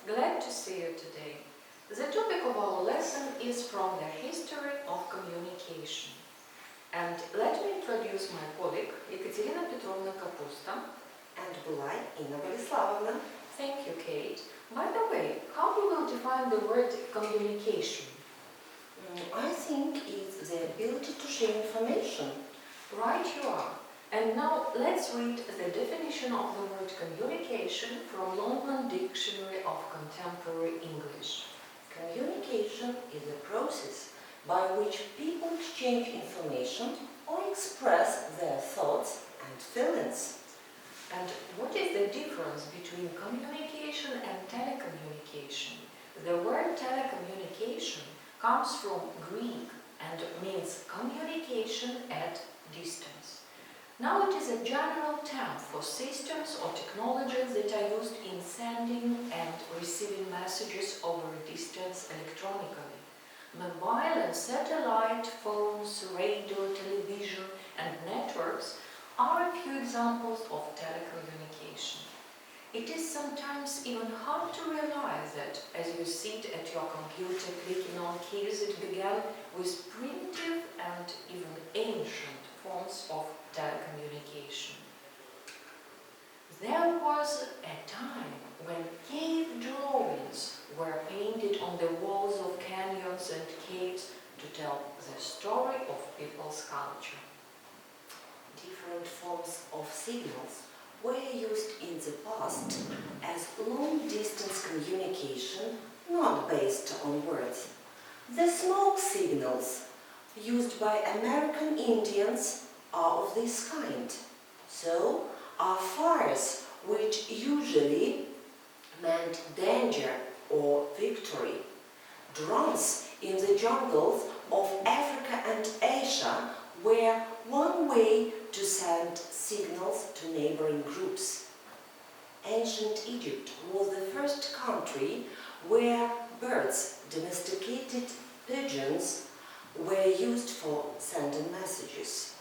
Glad to see you today. The topic of our lesson is from the history of communication. And let me introduce my colleague, Екатерина Петровна Капуста. And Bulay Inna Borislavovna. Thank you, Kate. By the way, how we will define the word communication? I think it's the ability to share information. Right you are. And now let's read the definition of the word communication from London Dictionary of Contemporary English. Communication is a process by which people exchange information or express their thoughts and feelings. And what is the difference between communication and telecommunication? The word telecommunication comes from Greek and means communication at distance. Now it is a general term for systems or technologies that are used in sending and receiving messages over a distance electronically. Mobile and satellite phones, radio, television and networks are a few examples of telecommunication. It is sometimes even hard to realize that as you sit at your computer clicking on keys, it began with primitive and even ancient forms of telecommunication. There was a time when cave drawings were painted on the walls of canyons and caves to tell the story of people's culture. Different forms of signals were used in the past as long-distance communication not based on words. The smoke signals used by American Indians are of this kind. So are fires, which usually meant danger or victory. Drums in the jungles of Africa and Asia were one way to send signals to neighboring groups. Ancient Egypt was the first country where birds, domesticated pigeons, were used for sending messages.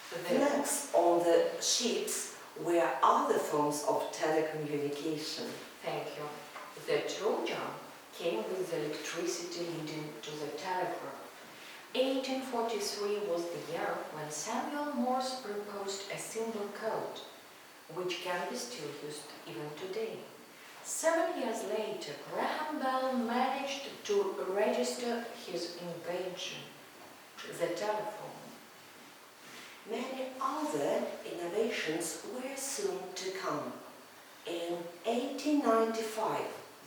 Flags on the ships were other forms of telecommunication. Thank you. The Trojan came with electricity leading to the telegraph. 1843 was the year when Samuel Morse proposed a symbol code, which can be still used even today. 7 years later, Graham Bell managed to register his invention, the telephone. Many other innovations were soon to come. In 1895,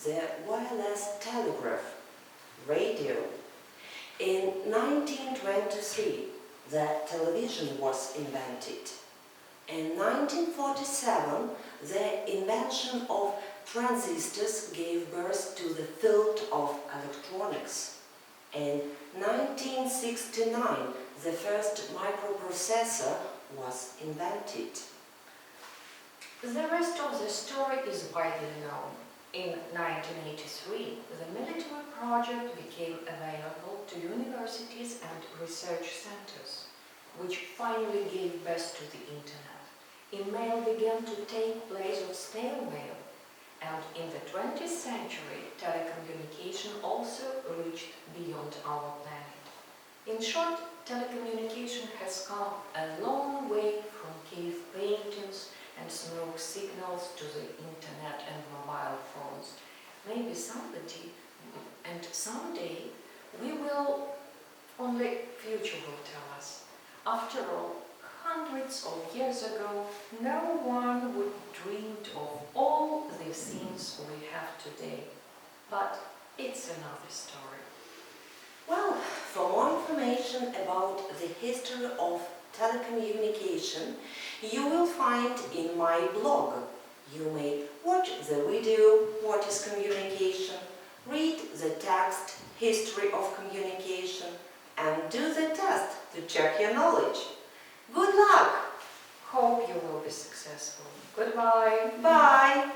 the wireless telegraph, radio. In 1923, the television was invented. In 1947, the invention of transistors gave birth to the field of electronics. In 1969, the first microprocessor was invented. The rest of the story is widely known. In 1983, the military project became available to universities and research centers, which finally gave birth to the internet. Email began to take place of snail mail, and in the 20th century, telecommunication also reached beyond our planet. In short, telecommunication has come a long way from cave paintings and smoke signals to the internet and mobile phones. Maybe somebody and someday we will, only future will tell us. After all, hundreds of years ago, no one would dreamed of all the things we have today. But it's another story. Well, for more information about the history of telecommunication, you will find in my blog. You may watch the video, What is Communication, read the text, History of Communication, and do the test to check your knowledge. Good luck! Hope you will be successful. Goodbye. Bye!